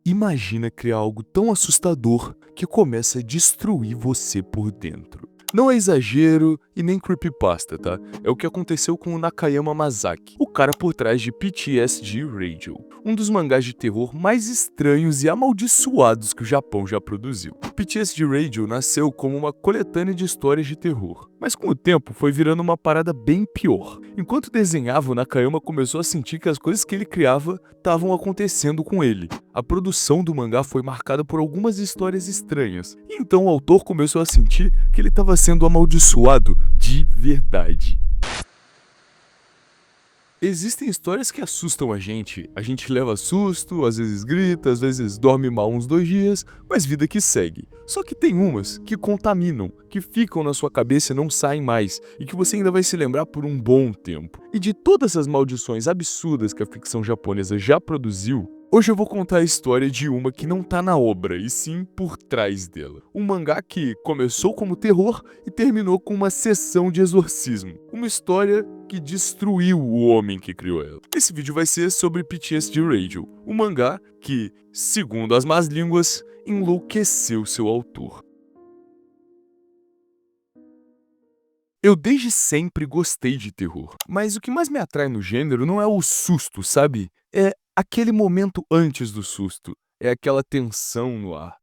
Imagina criar algo tão assustador que começa a destruir você por dentro. Não é exagero e nem creepypasta, tá? É o que aconteceu com o Nakayama Masaki, o cara por trás de PTSD Radio, um dos mangás de terror mais estranhos e amaldiçoados que o Japão já produziu. PTSD Radio nasceu como uma coletânea de histórias de terror, mas com o tempo foi virando uma parada bem pior. Enquanto desenhava, o Nakayama começou a sentir que as coisas que ele criava estavam acontecendo com ele. A produção do mangá foi marcada por algumas histórias estranhas, e então o autor começou a sentir que ele estava sendo amaldiçoado de verdade. Existem histórias que assustam a gente leva susto, às vezes grita, às vezes dorme mal uns 2 dias, mas vida que segue. Só que tem umas que contaminam, que ficam na sua cabeça e não saem mais, e que você ainda vai se lembrar por um bom tempo. E de todas as maldições absurdas que a ficção japonesa já produziu, hoje eu vou contar a história de uma que não tá na obra, e sim por trás dela. Um mangá que começou como terror e terminou com uma sessão de exorcismo. Uma história que destruiu o homem que criou ela. Esse vídeo vai ser sobre PTSD Radio, um mangá que, segundo as más línguas, enlouqueceu seu autor. Eu desde sempre gostei de terror, mas o que mais me atrai no gênero não é o susto, sabe? É aquele momento antes do susto, é aquela tensão no ar.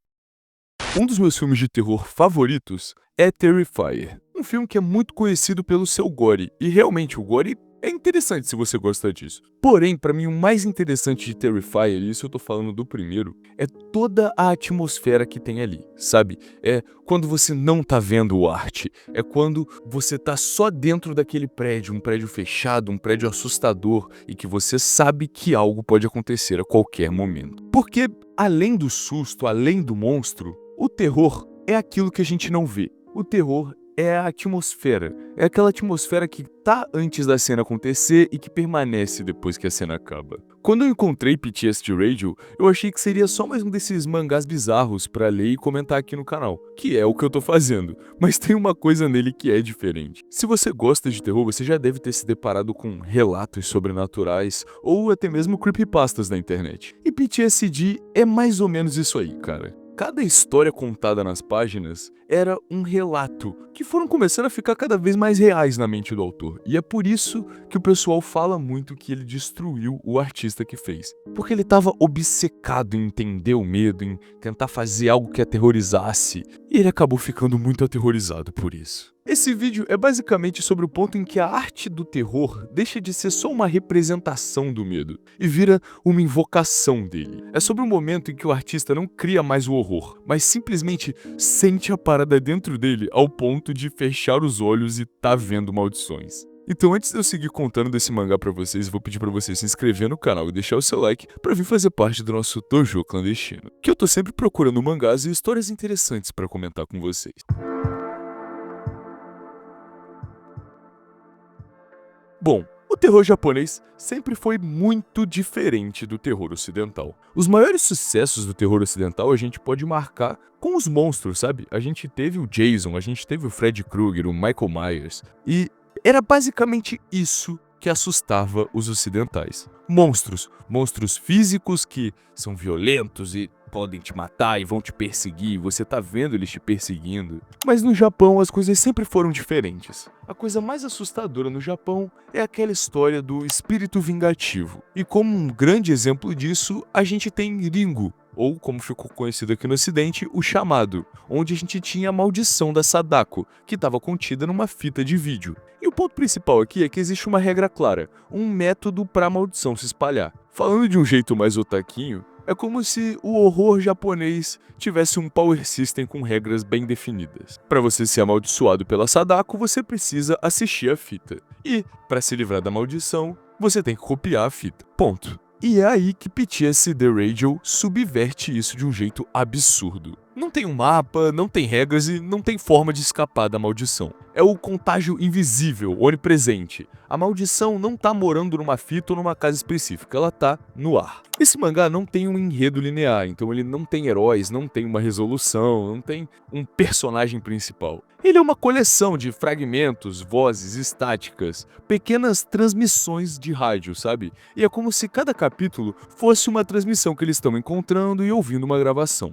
Um dos meus filmes de terror favoritos é Terrifier, um filme que é muito conhecido pelo seu gore, e realmente o gore é interessante se você gosta disso. Porém, pra mim o mais interessante de Terrifier, e isso eu tô falando do primeiro, é toda a atmosfera que tem ali, sabe? É quando você não tá vendo o arte, é quando você tá só dentro daquele prédio, um prédio fechado, um prédio assustador, e que você sabe que algo pode acontecer a qualquer momento. Porque, além do susto, além do monstro, o terror é aquilo que a gente não vê. O terror é a atmosfera. É aquela atmosfera que tá antes da cena acontecer e que permanece depois que a cena acaba. Quando eu encontrei PTSD Radio, eu achei que seria só mais um desses mangás bizarros pra ler e comentar aqui no canal, que é o que eu tô fazendo. Mas tem uma coisa nele que é diferente. Se você gosta de terror, você já deve ter se deparado com relatos sobrenaturais ou até mesmo creepypastas na internet. E PTSD é mais ou menos isso aí, cara. Cada história contada nas páginas era um relato, que foram começando a ficar cada vez mais reais na mente do autor. E é por isso que o pessoal fala muito que ele destruiu o artista que fez. Porque ele estava obcecado em entender o medo, em tentar fazer algo que aterrorizasse, e ele acabou ficando muito aterrorizado por isso. Esse vídeo é basicamente sobre o ponto em que a arte do terror deixa de ser só uma representação do medo e vira uma invocação dele. É sobre o momento em que o artista não cria mais o horror, mas simplesmente sente a parada dentro dele ao ponto de fechar os olhos e tá vendo maldições. Então antes de eu seguir contando desse mangá pra vocês, vou pedir pra você se inscrever no canal e deixar o seu like pra vir fazer parte do nosso dojo clandestino, que eu tô sempre procurando mangás e histórias interessantes pra comentar com vocês. Bom, o terror japonês sempre foi muito diferente do terror ocidental. Os maiores sucessos do terror ocidental a gente pode marcar com os monstros, sabe? A gente teve o Jason, a gente teve o Freddy Krueger, o Michael Myers, e era basicamente isso que assustava os ocidentais. Monstros físicos que são violentos e podem te matar e vão te perseguir, você tá vendo eles te perseguindo. Mas no Japão as coisas sempre foram diferentes. A coisa mais assustadora no Japão é aquela história do espírito vingativo. E como um grande exemplo disso, a gente tem Ringo, ou como ficou conhecido aqui no ocidente, o Chamado, onde a gente tinha a maldição da Sadako, que estava contida numa fita de vídeo. E o ponto principal aqui é que existe uma regra clara, um método para a maldição se espalhar. Falando de um jeito mais otaquinho, é como se o horror japonês tivesse um power system com regras bem definidas. Para você ser amaldiçoado pela Sadako, você precisa assistir a fita. E, para se livrar da maldição, você tem que copiar a fita. Ponto. E é aí que PTSD Radio subverte isso de um jeito absurdo. Não tem um mapa, não tem regras e não tem forma de escapar da maldição. É o contágio invisível, onipresente. A maldição não tá morando numa fita ou numa casa específica, ela tá no ar. Esse mangá não tem um enredo linear, então ele não tem heróis, não tem uma resolução, não tem um personagem principal. Ele é uma coleção de fragmentos, vozes estáticas, pequenas transmissões de rádio, sabe? E é como se cada capítulo fosse uma transmissão que eles estão encontrando e ouvindo uma gravação.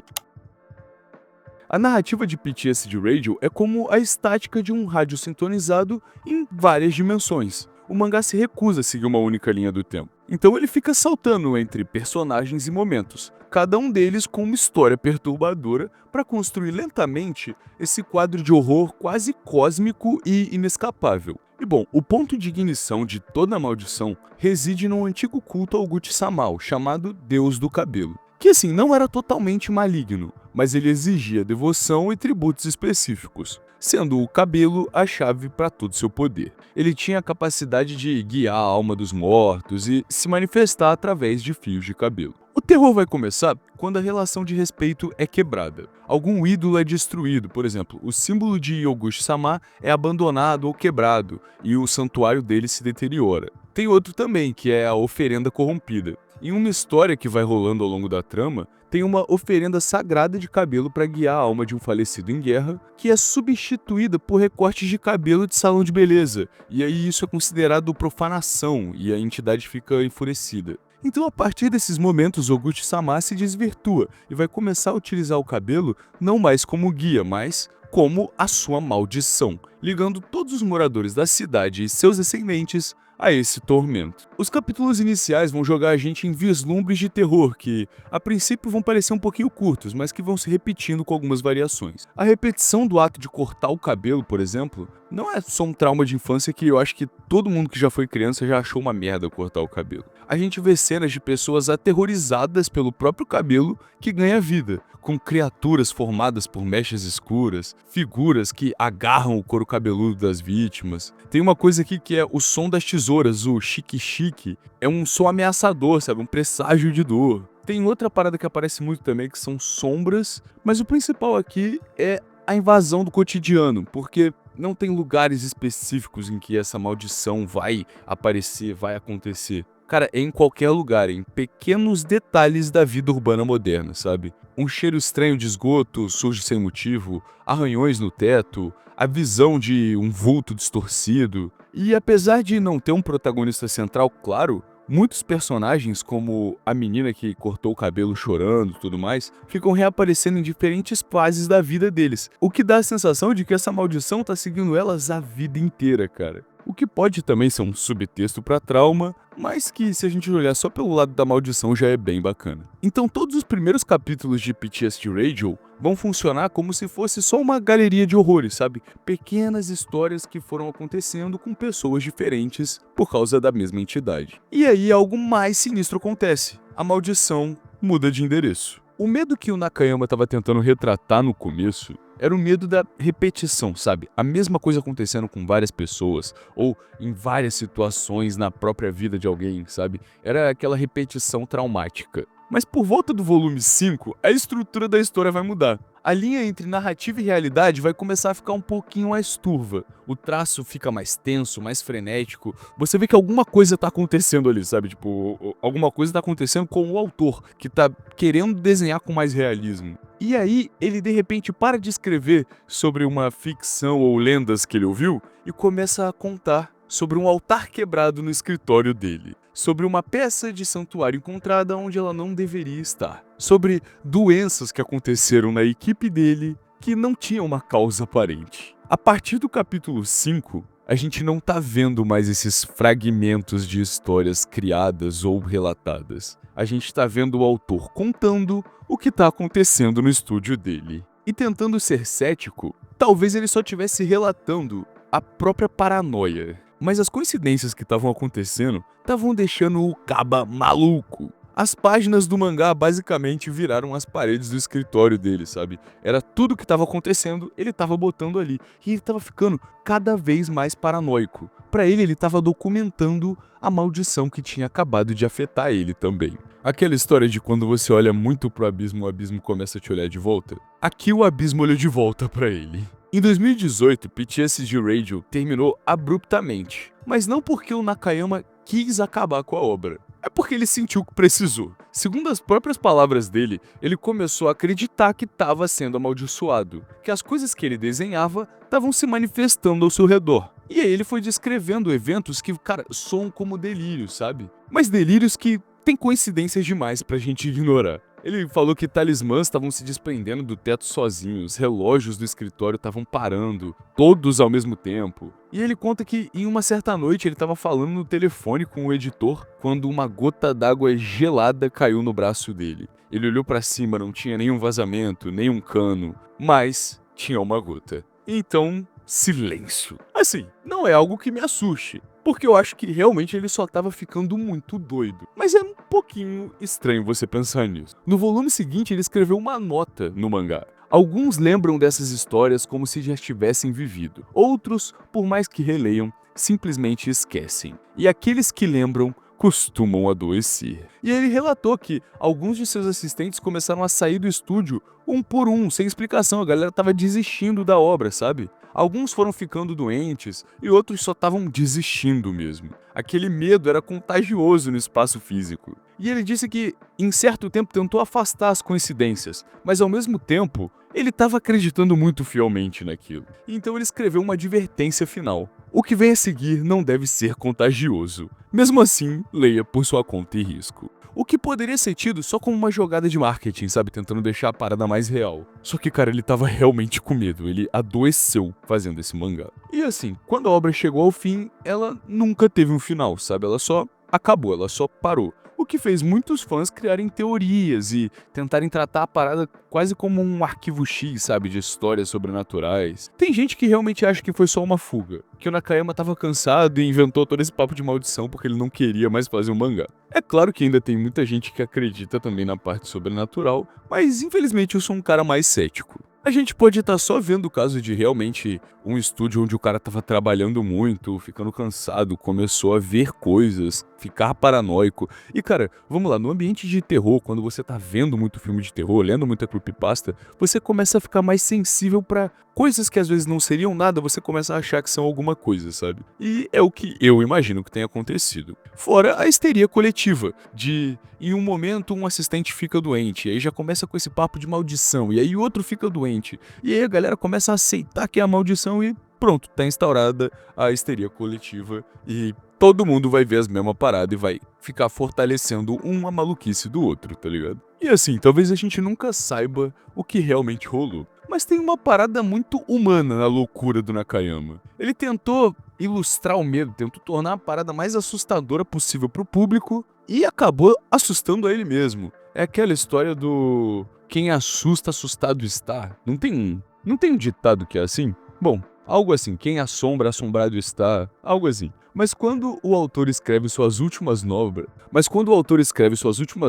A narrativa de PTSD Radio é como a estática de um rádio sintonizado em várias dimensões. O mangá se recusa a seguir uma única linha do tempo. Então ele fica saltando entre personagens e momentos, cada um deles com uma história perturbadora para construir lentamente esse quadro de horror quase cósmico e inescapável. E bom, o ponto de ignição de toda a maldição reside num antigo culto ao Guti-sama, chamado Deus do Cabelo, que assim, não era totalmente maligno, mas ele exigia devoção e tributos específicos, sendo o cabelo a chave para todo seu poder. Ele tinha a capacidade de guiar a alma dos mortos e se manifestar através de fios de cabelo. O terror vai começar quando a relação de respeito é quebrada. Algum ídolo é destruído, por exemplo, o símbolo de Yoguchi-sama é abandonado ou quebrado e o santuário dele se deteriora. Tem outro também, que é a oferenda corrompida. Em uma história que vai rolando ao longo da trama, tem uma oferenda sagrada de cabelo para guiar a alma de um falecido em guerra, que é substituída por recortes de cabelo de salão de beleza, e aí isso é considerado profanação e a entidade fica enfurecida. Então, a partir desses momentos, Oguchi-sama se desvirtua e vai começar a utilizar o cabelo não mais como guia, mas como a sua maldição, ligando todos os moradores da cidade e seus descendentes a esse tormento. Os capítulos iniciais vão jogar a gente em vislumbres de terror que, a princípio, vão parecer um pouquinho curtos, mas que vão se repetindo com algumas variações. A repetição do ato de cortar o cabelo, por exemplo, não é só um trauma de infância que eu acho que todo mundo que já foi criança já achou uma merda cortar o cabelo. A gente vê cenas de pessoas aterrorizadas pelo próprio cabelo que ganha vida, com criaturas formadas por mechas escuras, figuras que agarram o couro cabeludo das vítimas. Tem uma coisa aqui que é o som das tesouras, o chique-chique, é um som ameaçador, sabe? Um presságio de dor. Tem outra parada que aparece muito também, que são sombras, mas o principal aqui é a invasão do cotidiano, porque não tem lugares específicos em que essa maldição vai aparecer, vai acontecer. Cara, é em qualquer lugar, em pequenos detalhes da vida urbana moderna, sabe? Um cheiro estranho de esgoto surge sem motivo, arranhões no teto, a visão de um vulto distorcido. E apesar de não ter um protagonista central claro, muitos personagens, como a menina que cortou o cabelo chorando e tudo mais, ficam reaparecendo em diferentes fases da vida deles, o que dá a sensação de que essa maldição tá seguindo elas a vida inteira, cara. O que pode também ser um subtexto para trauma, mas que, se a gente olhar só pelo lado da maldição, já é bem bacana. Então todos os primeiros capítulos de PTSD Radio vão funcionar como se fosse só uma galeria de horrores, sabe? Pequenas histórias que foram acontecendo com pessoas diferentes por causa da mesma entidade. E aí algo mais sinistro acontece. A maldição muda de endereço. O medo que o Nakayama estava tentando retratar no começo era o medo da repetição, sabe? A mesma coisa acontecendo com várias pessoas, ou em várias situações na própria vida de alguém, sabe? Era aquela repetição traumática. Mas por volta do volume 5, a estrutura da história vai mudar. A linha entre narrativa e realidade vai começar a ficar um pouquinho mais turva. O traço fica mais tenso, mais frenético. Você vê que alguma coisa tá acontecendo ali, sabe? Tipo, alguma coisa tá acontecendo com o autor, que tá querendo desenhar com mais realismo. E aí, ele de repente para de escrever sobre uma ficção ou lendas que ele ouviu e começa a contar sobre um altar quebrado no escritório dele, sobre uma peça de santuário encontrada onde ela não deveria estar, sobre doenças que aconteceram na equipe dele que não tinham uma causa aparente. A partir do capítulo 5, a gente não tá vendo mais esses fragmentos de histórias criadas ou relatadas. A gente tá vendo o autor contando o que tá acontecendo no estúdio dele. E tentando ser cético, talvez ele só estivesse relatando a própria paranoia. Mas as coincidências que estavam acontecendo estavam deixando o Kaba maluco. As páginas do mangá basicamente viraram as paredes do escritório dele, sabe? Era tudo que estava acontecendo, ele estava botando ali. E ele estava ficando cada vez mais paranoico. Pra ele estava documentando a maldição que tinha acabado de afetar ele também. Aquela história de quando você olha muito pro abismo, o abismo começa a te olhar de volta. Aqui o abismo olhou de volta pra ele. Em 2018, PTSD Radio terminou abruptamente, mas não porque o Nakayama quis acabar com a obra. É porque ele sentiu que precisou. Segundo as próprias palavras dele, ele começou a acreditar que estava sendo amaldiçoado, que as coisas que ele desenhava estavam se manifestando ao seu redor. E aí ele foi descrevendo eventos que, cara, soam como delírios, sabe? Mas delírios que tem coincidências demais pra gente ignorar. Ele falou que talismãs estavam se desprendendo do teto sozinhos, relógios do escritório estavam parando, todos ao mesmo tempo. E ele conta que em uma certa noite ele estava falando no telefone com o editor quando uma gota d'água gelada caiu no braço dele. Ele olhou pra cima, não tinha nenhum vazamento, nenhum cano, mas tinha uma gota. Então, silêncio. Assim, não é algo que me assuste, porque eu acho que realmente ele só tava ficando muito doido. Mas é um pouquinho estranho você pensar nisso. No volume seguinte, ele escreveu uma nota no mangá. Alguns lembram dessas histórias como se já tivessem vivido. Outros, por mais que releiam, simplesmente esquecem. E aqueles que lembram costumam adoecer. E ele relatou que alguns de seus assistentes começaram a sair do estúdio um por um, sem explicação. A galera tava desistindo da obra, sabe? Alguns foram ficando doentes e outros só estavam desistindo mesmo. Aquele medo era contagioso no espaço físico. E ele disse que, em certo tempo, tentou afastar as coincidências, mas ao mesmo tempo, ele estava acreditando muito fielmente naquilo. Então ele escreveu uma advertência final. O que vem a seguir não deve ser contagioso. Mesmo assim, leia por sua conta e risco. O que poderia ser tido só como uma jogada de marketing, sabe? Tentando deixar a parada mais real. Só que, cara, ele tava realmente com medo. Ele adoeceu fazendo esse mangá. E assim, quando a obra chegou ao fim, ela nunca teve um final, sabe? Ela só acabou, ela só parou. O que fez muitos fãs criarem teorias e tentarem tratar a parada quase como um arquivo X, sabe, de histórias sobrenaturais. Tem gente que realmente acha que foi só uma fuga, que o Nakayama tava cansado e inventou todo esse papo de maldição porque ele não queria mais fazer um mangá. É claro que ainda tem muita gente que acredita também na parte sobrenatural, mas infelizmente eu sou um cara mais cético. A gente pode estar só vendo o caso de realmente um estúdio onde o cara tava trabalhando muito, ficando cansado, começou a ver coisas, ficar paranoico. E cara, vamos lá, no ambiente de terror, quando você tá vendo muito filme de terror, lendo muita creepypasta, você começa a ficar mais sensível pra coisas que às vezes não seriam nada, você começa a achar que são alguma coisa, sabe? E é o que eu imagino que tenha acontecido. Fora a histeria coletiva, de em um momento um assistente fica doente, e aí já começa com esse papo de maldição, e aí outro fica doente, e aí a galera começa a aceitar que é a maldição e pronto, tá instaurada a histeria coletiva e todo mundo vai ver as mesmas paradas e vai ficar fortalecendo uma maluquice do outro, tá ligado? E assim, talvez a gente nunca saiba o que realmente rolou. Mas tem uma parada muito humana na loucura do Nakayama. Ele tentou ilustrar o medo, tentou tornar a parada mais assustadora possível pro público e acabou assustando a ele mesmo. É aquela história do quem assusta, assustado está. Não tem um ditado que é assim? Bom, algo assim, quem assombra, assombrado está, algo assim. Mas quando o autor escreve suas últimas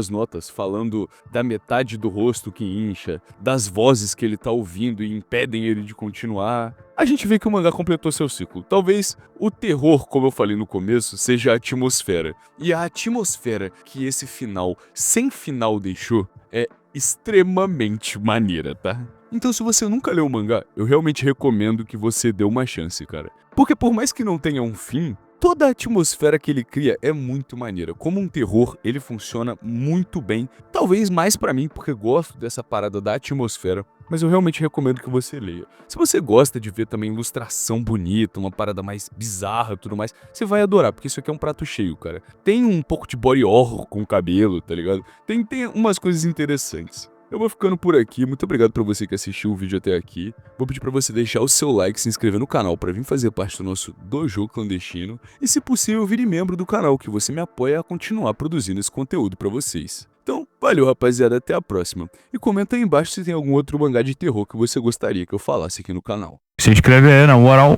notas falando da metade do rosto que incha, das vozes que ele tá ouvindo e impedem ele de continuar, a gente vê que o mangá completou seu ciclo. Talvez o terror, como eu falei no começo, seja a atmosfera. E a atmosfera que esse final, sem final, deixou é extremamente maneira, tá? Então se você nunca leu o mangá, eu realmente recomendo que você dê uma chance, cara. Porque por mais que não tenha um fim, toda a atmosfera que ele cria é muito maneira. Como um terror, ele funciona muito bem. Talvez mais pra mim, porque gosto dessa parada da atmosfera. Mas eu realmente recomendo que você leia. Se você gosta de ver também ilustração bonita, uma parada mais bizarra e tudo mais, você vai adorar, porque isso aqui é um prato cheio, cara. Tem um pouco de body horror com o cabelo, tá ligado? Tem umas coisas interessantes. Eu vou ficando por aqui, muito obrigado pra você que assistiu o vídeo até aqui. Vou pedir pra você deixar o seu like, se inscrever no canal pra vir fazer parte do nosso dojo clandestino. E se possível, vire membro do canal, que você me apoia a continuar produzindo esse conteúdo pra vocês. Então, valeu rapaziada, até a próxima. E comenta aí embaixo se tem algum outro mangá de terror que você gostaria que eu falasse aqui no canal. Se inscreve aí, na moral.